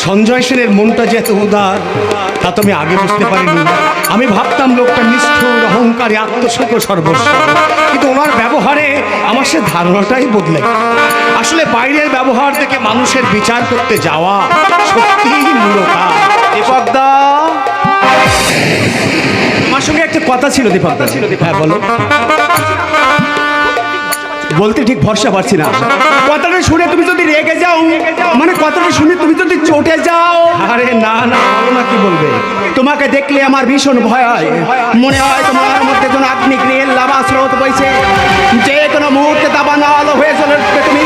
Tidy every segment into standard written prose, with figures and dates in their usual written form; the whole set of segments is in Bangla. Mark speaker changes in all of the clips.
Speaker 1: সঞ্জয় সেনের মনটা যে এত উদার তা তো আমি আগে বুঝতে পারিনি। আমি ভাবতাম লোকটা নিষ্ঠুর, অহংকারী, আত্মসুখ সর্বস্ব, কিন্তু ওনার ব্যবহারে আমার সে ধারণাটাই বদলে গেল। আসলে বাইরের ব্যবহার থেকে মানুষের বিচার করতে যাওয়া সত্যিই মূঢ়তা।
Speaker 2: দীপকদা,
Speaker 1: আমার সঙ্গে একটা কথা ছিল দীপকদা। হ্যাঁ বলো।
Speaker 2: বলতে ঠিক ভরসা পাচ্ছি না। কথাটা শুনে তুমি যদি রেগে যাও, মানে কথাটা শুনে তুমি যদি চটে যাও।
Speaker 1: আরে না না, বলো না, কি বলবে?
Speaker 2: তোমাকে দেখলে আমার ভীষণ ভয় হয়। মনে হয় তোমার মধ্যে যেন আগ্নিগ্রিয়ের লাভা স্রোত বইছে, যে কোনো মুহূর্তে দাবানল হয়ে চলে উঠবে তুমি।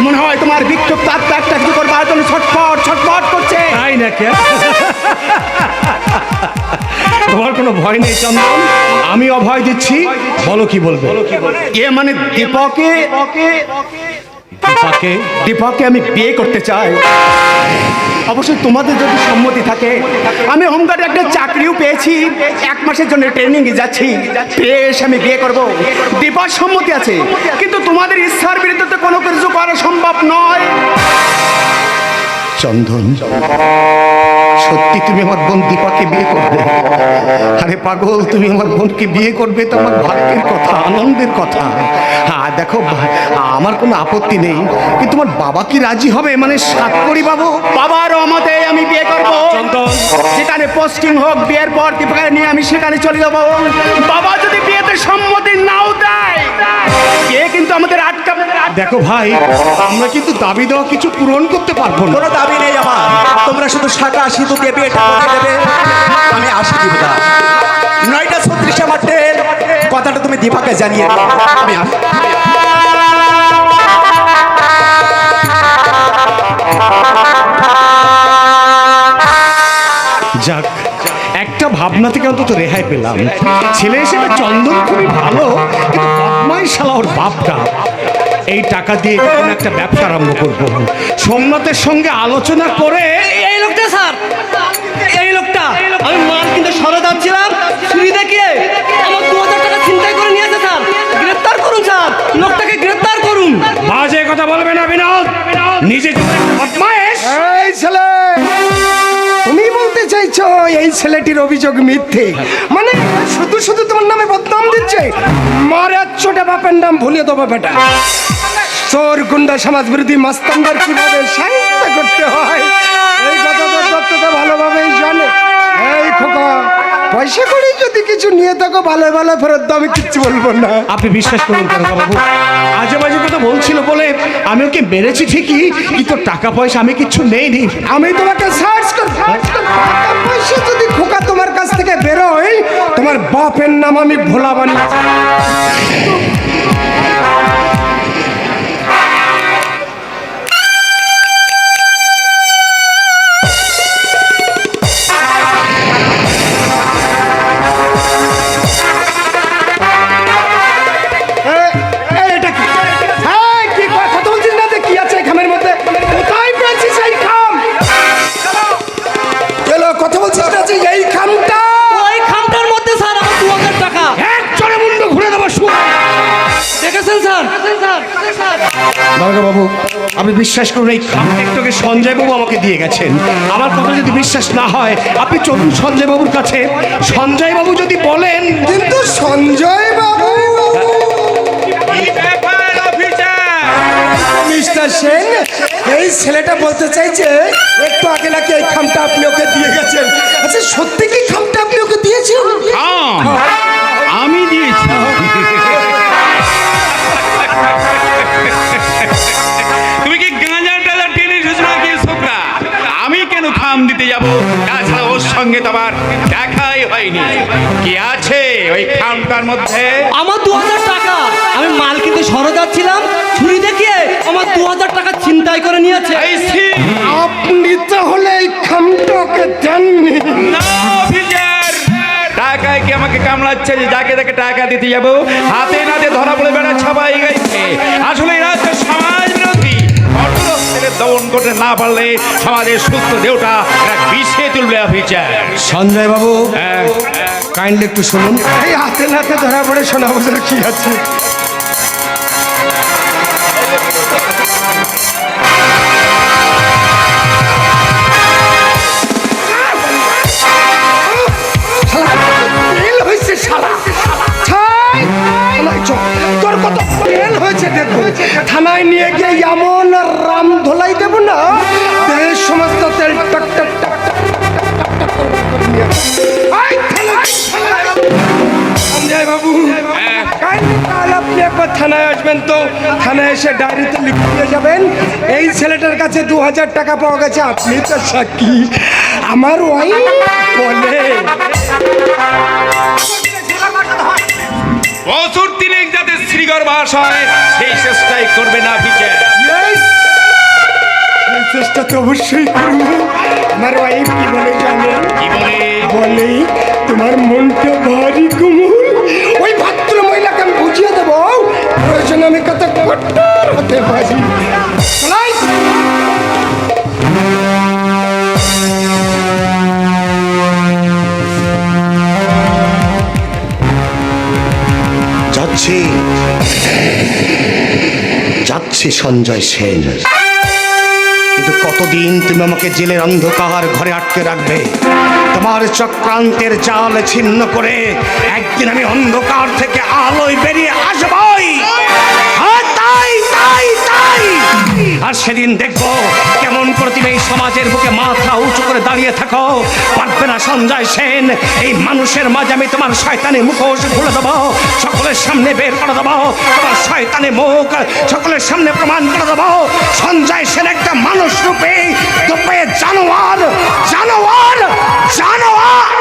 Speaker 2: মনে হয় তোমার বিক্ষুব্ধ আত্মা একটা কিছু করবার জন্য ছটফট ছটফট করছে।
Speaker 1: তাই নাকি? তোমার কোনো ভয় নেই চন্দন, আমি অভয় দিচ্ছি। বলো কি বলবে?
Speaker 2: এ মানে দীপককে আমি বিয়ে করতে চাই। অবশ্যই তোমাদের যদি সম্মতি থাকে। আমি হোমগার্ডে একটা চাকরিও পেয়েছি, 1 মাসের জন্য ট্রেনিং এ যাচ্ছি। বেশ, আমি বিয়ে করব। দীপার সম্মতি আছে, কিন্তু তোমাদের ইচ্ছার বিরুদ্ধে তো কোনো কিছু করা সম্ভব নয়।
Speaker 1: চন্দন, সত্যি তুমি আমার বোন দীপাকে বিয়ে করবে? আরে পাগল, তুমি আমার বোনকে বিয়ে করবে তো আমার ভাগ্যের কথা, আনন্দের কথা। হ্যাঁ দেখো, আমার কোনো আপত্তি নেই, কিন্তু তোমার বাবা কি রাজি হবে? মানে সাতকড়ি বাবু?
Speaker 2: বাবার মতে আমি বিয়ে করব। যেখানে পোস্টিং হোক, বিয়ের পর দীপাকে নিয়ে আমি সেখানে চলে যাব। বাবা যদি বিয়েতে সম্মতি নাও দেয়, কে কিন্তু আমাদের আটকাবে।
Speaker 1: দেখো ভাই, আমরা কিন্তু দাবি দেওয়া কিছু পূরণ করতে পারবো না।
Speaker 3: কোনো দাবি নেই আমার, তোমরা শুধু শাখা সিঁদুর দিয়ে বিয়েটা করে দেবে। আমি আসি দীপদা, 9:36 আমার ট্রেন। কথাটা তুমি দীপাকে জানিয়ে দাও। আমি আসি।
Speaker 1: যাক, একটা ভাবনা থেকে অন্তত রেহাই পেলাম। ছেলে হিসেবে চন্দন খুবই ভালো, কিন্তু বদমাইশ শালা ওর বাপটা। এই টাকা দিয়ে কোনো একটা ব্যবসা আরম্ভ করবো। সোমনাথের সঙ্গে আলোচনা করে।
Speaker 4: এই লোকটা স্যার, এই লোকটা আমি মাল কিন্তু সরে যাচ্ছিলাম, চুরি দেখিয়ে আমার 2000 টাকা ছিনতাই করে নিয়েছে স্যার। গ্রেফতার করুন স্যার, লোকটাকে গ্রেফতার করুন।
Speaker 1: বাজে কথা বলবে না বিনোদ, নিজে বদমাইশ।
Speaker 5: এই ছেলে, তুমি বলতে চাইছো এই ছেলেটির অভিযোগ মিথ্যে? মানে শুধু শুধু তোমার নামে বদনাম দিচ্ছে? মারা ছোটা বাপের নাম ভুলিয়ে দেবো বেটা। চোর, গুন্ডা, সমাজ বিরোধী মাস্তানদের কিভাবে সাহিত্য করতে হয় এই কথা তো দত্ত তো ভালোভাবেই জানে। এই খোকা, পয়সা করে যদি কিছু নিয়ে থাকো ভালো ভালো ফেরত দাও, আমি কিচ্ছু বলবো না।
Speaker 1: আপনি বিশ্বাস করুন কারণ বাবু, আজে বাজে কথা বলছিল বলে আমি ওকে মেরেছি ঠিকই, কিন্তু টাকা পয়সা আমি কিচ্ছু নেইনি।
Speaker 5: আমি তোমাকে সার্চ করব। টাকা পয়সা যদি খোকা তোমার কাছ থেকে বেরোয়, তোমার বাপের নাম আমি ভোলা বানিয়েছি। এটা কি? হ্যাঁ, কি কথা বলছিস না? কি আছে এই খামের মধ্যে? কোথায় পেয়েছিস এই খাম? চলো, কথা বলছিস না যে এই খামটা?
Speaker 4: ওই খামটার মধ্যে স্যার আমার 2000 টাকা।
Speaker 1: এক চড়ে মুন্ড ঘুরে দেবো।
Speaker 4: দেখেছেন স্যার?
Speaker 1: দারোগা বাবু, আপনি বিশ্বাস করুন, এই খামটাকে সঞ্জয় বাবু আমাকে দিয়ে গেছেন। আমার কথা যদি বিশ্বাস না হয়, আপনি চলুন সঞ্জয় বাবুর কাছে। সঞ্জয় বাবু যদি বলেন।
Speaker 5: কিন্তু সঞ্জয় বাবু, মিস্টার সেন, এই ছেলেটা বলতে চাইছে একটু আগে নাকি এই খামটা আপনি ওকে দিয়ে গেছেন। আচ্ছা, সত্যি কি খামটা আপনি ওকে দিয়েছেন?
Speaker 1: আমি দিয়েছি।
Speaker 6: তুমি কি গাঁজা টাজা টেনে এসেছো নাকি ছোকরা? আমি কেন খাম দিতে যাব? তাছাড়া ওর সঙ্গে তো আমার দেখাই হয়নি। কি আছে ওই খামটার মধ্যে?
Speaker 4: আমার 2000 টাকা। আমি মাল কিন্তু সরে যাচ্ছিলাম, চুরি দেখিয়ে আমার 2000 টাকা ছিনতাই করে নিয়েছে।
Speaker 6: I see.
Speaker 5: আপনি তাহলে এই খামটা ওকে দেননি?
Speaker 6: না, অফিসার, টাকায় কি আমাকে কামড়াচ্ছে যে যাকে তাকে টাকা দিতে যাবো? হাতে নাতে ধরা পড়ে বেড়া সবাই গাইছে। আসলে এরা হচ্ছে সমাজ বিরোধী। অর্থরক্ষের দমন করতে না পারলে সমাজের সুস্থ দেহটা এরা বিষে তুলবে অফিসার।
Speaker 1: সঞ্জয় বাবু, কাইন্ডলি একটু শুনুন।
Speaker 5: এই হাতে নাতে ধরা পড়ে শোনা বোঝার কি আছে? থানায় এসে ডায়েরিতে লিখে দিয়ে যাবেন এই ছেলেটার কাছে 2000 টাকা পাওয়া গেছে, আপনি তো সাক্ষী। আমার ওয়াইফ বলে
Speaker 6: বছর তিনেক যাতে শ্রীগর বাস হয় সেই চেষ্টাই করবে না বিচার।
Speaker 5: Yes! এই চেষ্টা তো অবশ্যই করবো। আমার ওয়াইফ কি বলে জানেন?
Speaker 6: কি বলে?
Speaker 5: বলে তোমার মনটা ভারী কোমল, ওই ভদ্র মহিলাকে আমি বুঝিয়ে দেবো, প্রয়োজনে আমি কত কট্টর হতে পারি। চলাই।
Speaker 1: যাচ্ছি যাচ্ছি সঞ্জয় সেন, কিন্তু কতদিন তুমি আমাকে জেলের অন্ধকার ঘরে আটকে রাখবে? তোমার চক্রান্তের জাল ছিন্ন করে একদিন আমি অন্ধকার থেকে আলোয় বেরিয়ে আসবই। আর তাই তাই তাই আর সেদিন দেখবো কেমন করে তুমি এই সমাজের বুকে মাথা উঁচু করে দাঁড়িয়ে থাকো। পারবে না সঞ্জয় সেন, এই মানুষের মাঝে আমি তোমার শয়তানি মুখোশ খুলে দেবো, সকলের সামনে বের করে দেবো তোমার শয়তানি মুখ, সকলের সামনে প্রমাণ করে দেবো সঞ্জয় সেন একটা মানুষ রূপে দুপে জানোয়ার জানোয়ার জানোয়ার।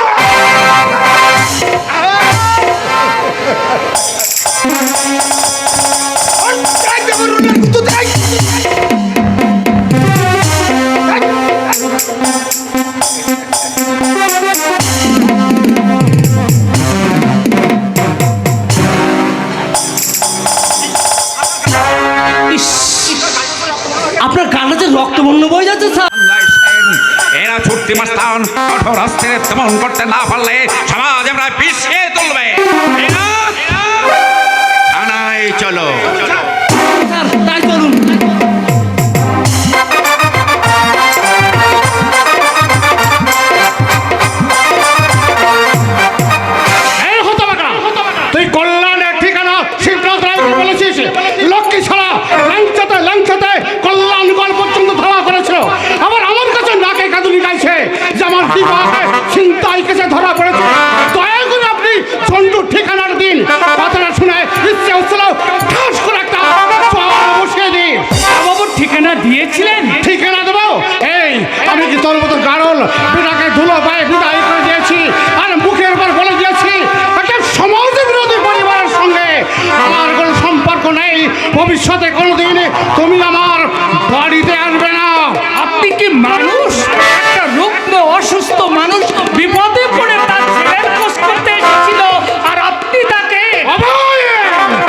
Speaker 4: আপনার গালে যে রক্তবর্ণ বয়ে যাচ্ছে স্যার।
Speaker 6: এরা ছুটতে মাস্তান কঠোর অস্ত্রে দমন করতে না পারলে সমাজ আমরা পিছিয়ে তুলবে। থানায় চলো।
Speaker 4: স্যার তাই চলুন।
Speaker 7: তুই কল্যাণের ঠিকানা শিবরাজ রায় বলেছিস, লক্ষ্মী ছাড়া লাঞ্ছাতে কল্যাণগড় পর্যন্ত ধাওয়া করেছিল। আবার আমার কাছে নাকে কাঁদুনি গাইছে যে আমার বিবাহে চিন্তায় কেসে ধরা পড়েছে। দয়া করে আপনি চন্ডুর ঠিকানার দিন, কথাটা শুনে ইচ্ছে হচ্ছিল ঠাস করে একটা বসিয়ে দিই। বাবুর ঠিকানা দিয়েছিলেন? ঠিকানা দেবো? এই আমি কি তোর মতো গাড়ল বিটাকে ধুলো পায়ে বিদায় করে দিয়েছি আর মুখের উপর বলে দিয়েছি একটা সমাজ বিরোধী পরিবারের সঙ্গে আমার কোনো সম্পর্ক নেই, ভবিষ্যতে কোনোদিন তুমি আমার বাড়িতে আসবে না।
Speaker 8: আপনি কি মানুষ? একটা রুগ্ন অসুস্থ মানুষ বিপদে পড়ে তার ছেলের খোঁজ করতে এসেছিল আর আপনি তাকে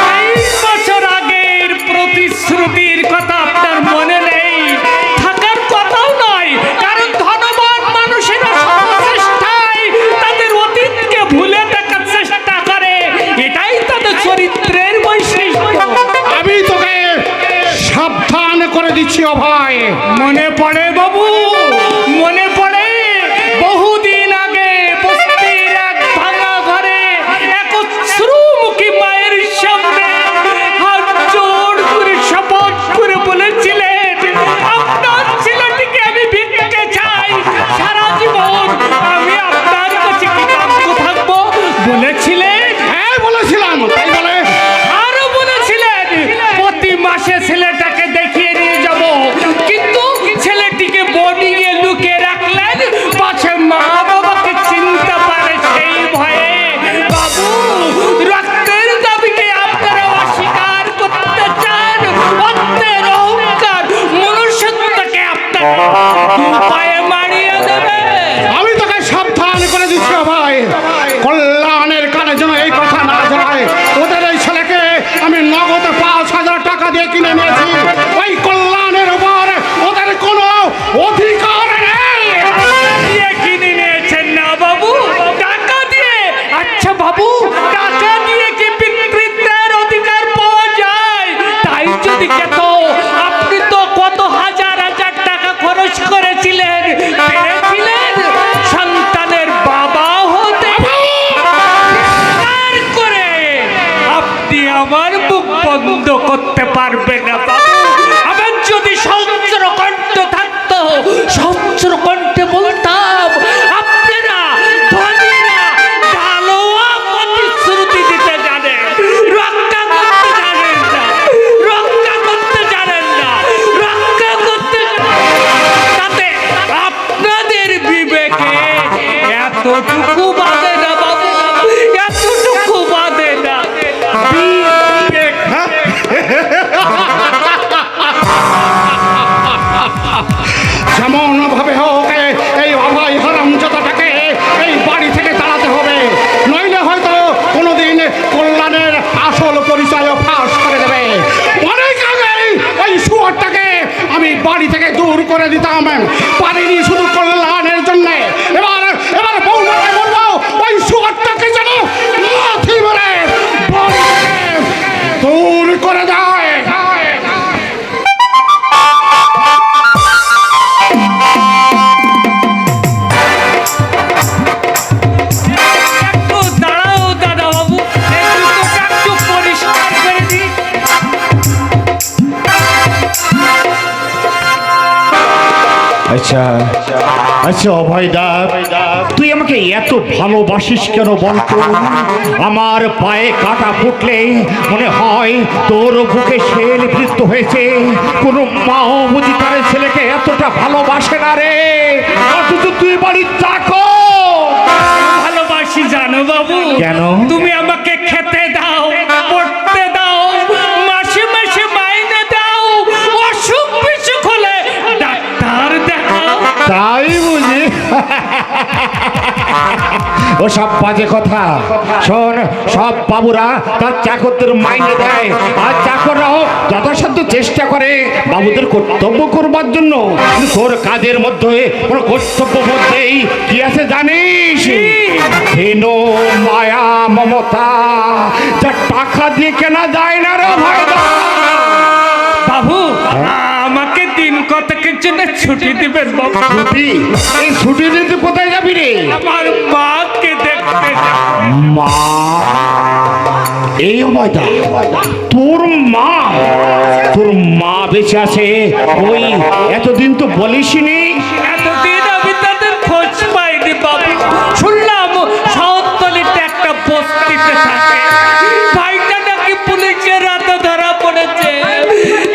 Speaker 8: 23 বছর আগের প্রতিশ্রুতির কথা আপনার মনে নেই? থাকার কথাও নয়, কারণ ধনবান মানুষেরা সর্বচেষ্টায় তাদের অতীতকে ভুলে দেখার চেষ্টা করে, এটাই তাদের চরিত্রের বৈশিষ্ট্য।
Speaker 7: আমি তোকে সাবধান করে দিচ্ছি অভয়।
Speaker 8: মনে পড়ে বাবু, মনে পড়ে বহুদিন আগে বস্তির এক ভাঙা ঘরে এক অশ্রুমুখী মায়ের সামনে হাত জোর করে শপথ করে বলেছিলেন আপনার ছেলেটিকে আমি ভিক্ষে চাই, সারা জীবন আমি আপনার কাছে কৃতজ্ঞ থাকবো বলেছিলেন।
Speaker 7: হ্যাঁ বলেছিলাম, তাই বলে
Speaker 8: আরো বলেছিলেন প্রতি মাসে ছেলেটাকে দেখিয়ে নিয়ে যাব, কিন্তু ছেলেটিকে বোর্ডিং এ লুকিয়ে রাখলেন পাছে মা বাবাকে চিনতে পারে সেই ভয়ে। বাবু, রক্তের দাবিকে আপনারা অস্বীকার করতে চান, অর্থের অহংকার মনুষ্যত্বকে আপনাকে পায়ে মারিয়ে দেবে।
Speaker 7: আমি তোকে সাবধান করে দিচ্ছি অভয়, কল্যাণের কানে যেন এই কথা না যায়। ওদের এই ছেলেকে আমি নগদ 5,000 টাকা দিয়ে কিনে নিয়েছি, ওই কল্যাণের উপর ওদের কোনো অধিকার নেই।
Speaker 8: দিয়ে কিনে নিয়েছেন না বাবু? টাকা দিয়ে? আচ্ছা বাবু, টাকা দিয়ে কি পিতৃত্বের অধিকার পাওয়া যায়? তাই যদি খেত, আপনি তো কত হাজার হাজার টাকা খরচ করেছিলেন, পেরেছিলেন সন্তানের বাবা হতে। আর করে আপনি আমার মুখ বন্ধ করতে পারবেন না বাবু। আমার যদি সহস্র কণ্ঠ থাকতো, সহস্র কণ্ঠে বলতাম আপনারা ধনীরা ঢালোয়া প্রতিশ্রুতি দিতে জানেন, রক্ষা করতে জানেন না, রক্ষা এতটুকু বাদে না বাবু, এতটুকু বাদে না।
Speaker 7: যেমন ভাবে হোক এই অভয় হারামজাদাটাকে এই বাড়ি থেকে তাড়াতে হবে, নইলে হয়তো কোনোদিন কল্যাণের আসল পরিচয় ফাঁস করে দেবে। অনেক আগে ওই শুয়োরটাকে আমি বাড়ি থেকে দূর করে দিতাম, পারিনি শুধু কল্যাণের জন্য। এবার এবার বৌমাকে বলবো ওই শুয়োরটাকে যেন লাথি মেরে বাড়ি থেকে দূর করে দেয়।
Speaker 8: একটু দাঁড়াও দাদা বাবু, এই জুতোটা একটু পরিষ্কার করে দিই।
Speaker 7: আচ্ছা আচ্ছা অভয়দা, তুই আমাকে এত ভালোবাসিস কেন বলতো? আমার পায়ে কাটা ফুটলে মনে হয় তোর বুকে শেল বৃত্ত হয়েছে। কোনো মাও বুঝি তার ছেলেকে এতটা ভালোবাসে না রে, অথচ তুই বাড়ির চাকর।
Speaker 8: ভালোবাসি জানো বাবু?
Speaker 7: কেন?
Speaker 8: তুমি আমাকে খেতে দাও, পড়তে দাও, মাসে মাসে মাইনে দাও, অসুখ বিসুখ হলে ডাক্তার দেখাও।
Speaker 7: তাই বুঝি? ও সব বাজে কথা। শোন, সব বাবুরা তার চাকরদের মাইনে দেয়, আর চাকররাও যথাসাধ্য চেষ্টা করে বাবুদের কর্তব্য করবার জন্য। কিন্তু তোর কাজের মধ্যে কোনো কর্তব্য মধ্যেই কি আছে জানিস? হেন মায়া মমতা, যা টাকা দিয়ে কেনা যায় না রে ভাইদা।
Speaker 8: বাবু, আমাকে দিন কতকের জন্য ছুটি দিবেন বাবু?
Speaker 7: ছুটি? এই ছুটি দিতে কোথায় যাবি রে?
Speaker 8: আমার মাকে দেখতে যাব।
Speaker 7: মা? এই অবয়দা, তোর মা? তোর মা বেঁচে আছে? ওই এতদিন তো বলিসনি।
Speaker 8: এতদিন আমি তাদের খোঁজ পাইনি বাবু। শুনলাম শহরতলিতে একটা বস্তিতে থাকে, ভাইটা নাকি পুলিশের হাতে ধরা পড়েছে।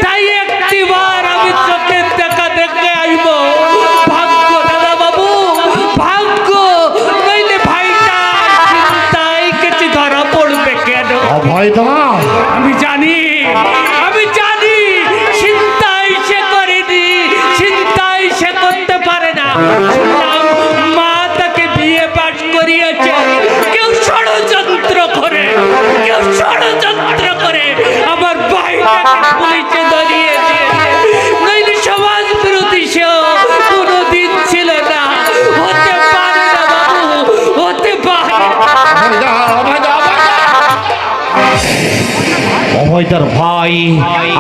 Speaker 8: তাই একটিবার আমি চোখের দেখা দেখে আইব। ভাগ্য দাদা বাবু, ভাগ্য, নইলে ভাইটা চিন্তায় কিছু ধরা পড়বে কেন?
Speaker 7: অভয়দা,
Speaker 8: আমি জানি, আমি জানি চিন্তাই সে করেনি, চিন্তাই সে করতে পারে না। শুনলাম মা তাকে বিয়ে পাশ করিয়েছে। কেউ ষড়যন্ত্র করে, কেউ ষড়যন্ত্র করে আমার ভাইটাকে পুলিশে ধরিয়ে দিয়েছে। নইলে সমাজ বিরোধী সেও কোনোদিন ছিল না। হতে পারে না বাবু, হতে পারে না।
Speaker 7: অভয়দা, অভয়দা, অভয়দার ভাই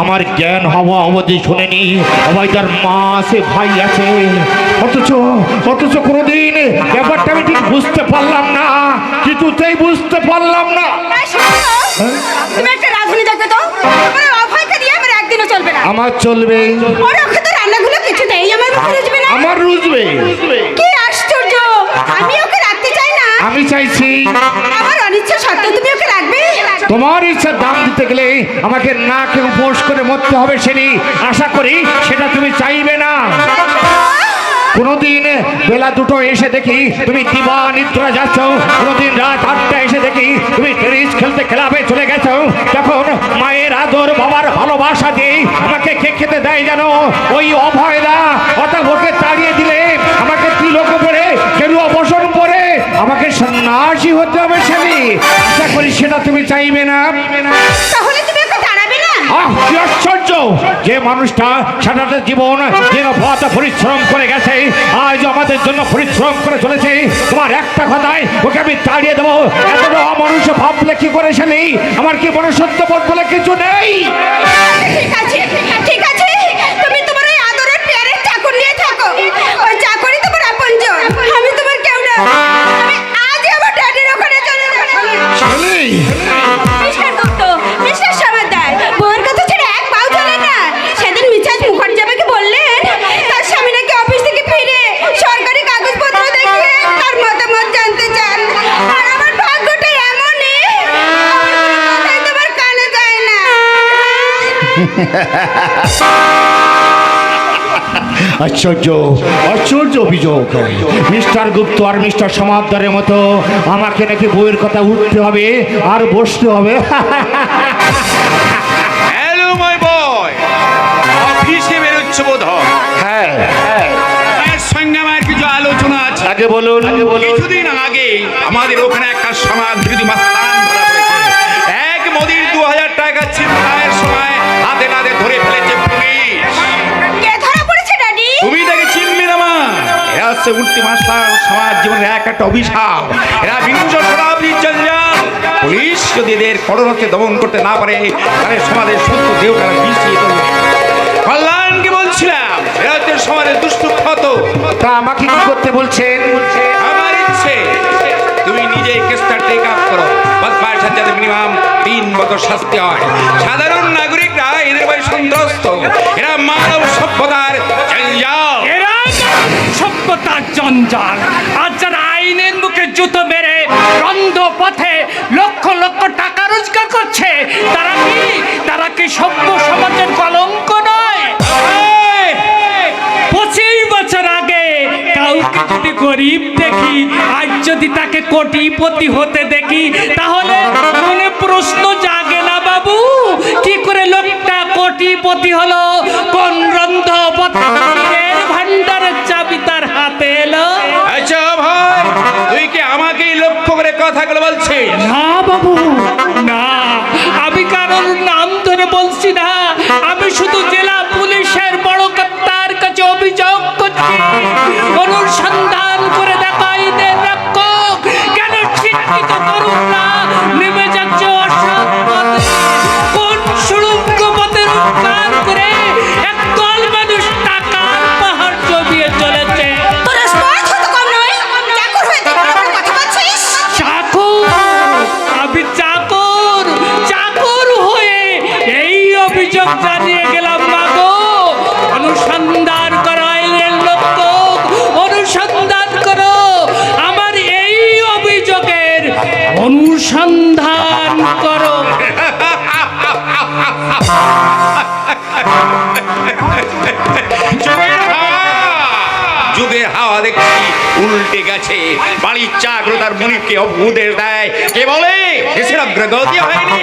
Speaker 7: আমার জ্ঞান হওয়া অবধি শুনেনি অভয়দার মা আছে, ভাই আছে, অথচ কোনোদিন ব্যাপারটা আমি ঠিক বুঝতে পারলাম না, কিছুতেই বুঝতে পারলাম না।
Speaker 9: তুমি একটা রাঁধুনি দেখবে তো, তোমার অভয়কে দিয়ে আমার একদিনও চলবে না।
Speaker 7: আমার চলবে?
Speaker 9: ওর ওকে তো রান্নাগুলো কিছুতেই আমার মুখে রুজবে না।
Speaker 7: আমার রুজবে?
Speaker 9: কি আশ্চর্য! আমি ওকে রাখতে চাই না।
Speaker 7: আমি চাইছি।
Speaker 9: আমার অনিচ্ছা সত্ত্বেও তুমি ওকে রাখবে?
Speaker 7: তোমার ইচ্ছার দাম দিতে গেলে আমাকে না কেউ উপোস করে মরতে হবে, সেটি আশা করি সেটা তুমি চাইবে না। কোনোদিন বেলা দুটো এসে দেখি তুমি দিবা নিদ্রা যাচ্ছ, কোনোদিন রাত 8টা এসে দেখি তুমি টেনিস খেলতে ক্লাবে চলে গেছো। তখন মায়ের আদর, বাবার ভালোবাসা দিয়ে আমাকে খেতে দেয় জানো ওই অভয়দা। অর্থাৎ ওকে তাড়িয়ে দিলে আমাকে তিলক পরে, কেরুয়া বসন পরে আমাকে সন্ন্যাসী হতে হবে। সেটি আশা করি সেটা তুমি চাইবে না।
Speaker 9: তাহলে তুমি ওকে তাড়াবে না?
Speaker 7: কি আশ্চর্য! যে মানুষটা সারাটা জীবন দিন পথ পরিশ্রম করে গেছে, আজ আমাদের জন্য পরিশ্রম করে চলেছে, তোমার একটা কথায় ওকে আমি তাড়িয়ে দেবো এতটা অমানুষ ভাবলে কি করে? সে নেই আমার কি মনুষ্যত্ব বোধ বলে কিছু নেই?
Speaker 9: ঠিক আছে, ঠিক আছে, তুমি তোমার ওই আদরের পেয়ারের চাকর নিয়ে থাকো। ওই চাকরই তোমার আপনজন, আমি তোমার কেউ না। আমি আজই আমার ড্যাডির ওখানে চলে যাবো। মিস্টার গুপ্ত, মিস্টার সমাদার, বউয়ের কথা ছেড়ে এক পাও চলে না। সেদিন মিছাজ মুখার্জি আমাকে বললেন তার স্বামী নাকি অফিস থেকে ফিরে সরকারি কাগজপত্র দেখিয়ে তার মতামত জানতে চান। আর আমার ভাগ্যটা এমনই, আমার কোনো কথাই তোমার কানে যায় না।
Speaker 7: আশ্চর্য আশ্চর্য অভিযোগ। মিস্টার গুপ্ত আর মিস্টার সমাদ্দারের মতো আমাকে নাকি বইয়ের কথা উঠতে হবে আর বসতে হবে।
Speaker 6: হ্যালো মাই বয়, অফিসে বেরোচ্ছ বোধ হয়।
Speaker 7: হ্যাঁ,
Speaker 6: এর সঙ্গে আমার কিছু আলোচনা আছে।
Speaker 7: আগে বলুন।
Speaker 6: কিছুদিন আগে আমাদের ওখানে একটা সমাজ বিরোধী মাস্তান ধরা পড়েছে। এক মোদির 2000 টাকা ছিনতাইয়ের সময় হাতে নাতে ধরে ফেলেছে পুলিশ।
Speaker 9: কে ধরা পড়েছে ড্যাডি?
Speaker 6: তুমি তাকে চিনবে না মা। এরা হচ্ছে উল্টি মাস্তান, সমাজ জীবনের এক একটা অভিশাপ। এরা বিংশ শতাব্দীর জঞ্জাল। পুলিশ যদি এদের কড়রকে দমন করতে না পারে তাহলে সমাজের সত্য দেহ তারা মিশিয়ে দেবে। কল্যাণকে বলছিলাম, এরা হচ্ছে সমাজের দুষ্ট ক্ষত।
Speaker 7: তা আমাকে কি করতে বলছেন?
Speaker 6: আমার ইচ্ছে তুমি নিজে কেসটা টেক আপ করো। বদমাশ যাতে মিনিমাম 3 বছর শাস্তি হয়। সাধারণ নাগরিকরা এদের ভাই সন্ত্রস্ত। এরা মানব সভ্যতার জঞ্জাল।
Speaker 8: এরা সভ্যতার জঞ্জাল। আর যারা আইনের মুখে জুতো মেরে রন্ধ পথে লক্ষ লক্ষ টাকা রোজগার করছে, তারা কি সভ্য সমাজের কলঙ্ক নয়? 25 বছর আগে কাউকে যদি গরিব দেখি, আজ যদি তাকে কোটিপতি হতে দেখি, তাহলে মনে প্রশ্ন জাগে না বাবু, কি করে লোকটা কোটিপতি হলো? কোন রন্ধ পথে ভান্ডারের চাবি তার হাতে এলো?
Speaker 6: আচ্ছা ভাই, তুই কি আমাকেই লক্ষ্য করে কথাগুলো বলছিস?
Speaker 8: না বাবু, না, আমি কারোর নাম ধরে বলছি না। আমি শুধু জেলা পুলিশের বড় কর্তার কাছে অভিযোগ করছি। অনুসন্ধান করে দেখাই এদের রক্ষক কেন শিক্ষিত তরুণরা নেমে যাচ্ছে অসৎ পথে? কোন সুড়ঙ্গ পথের উদ্ধার করে একদল মানুষ টাকার পাহাড় জমিয়ে চলেছে?
Speaker 9: তোর স্পর্ধা তো কম নয়। চাকর হয়ে তুই বড় বড় কথা বলছিস?
Speaker 8: চাকর? আমি চাকর হয়ে এই অভিযোগ জানিয়ে গেলাম মাগো। অনুসন্ধান করো আইনের লক্ষ্য, অনুসন্ধান করো আমার এই অভিযোগের অনুসন্ধান করো।
Speaker 6: যুগের হাওয়া দেখছি উল্টে গেছে। বাড়ির চাকর তার মনিবকে উপদেশ দেয়, কে বলে দেশের অগ্রগতি হয়নি।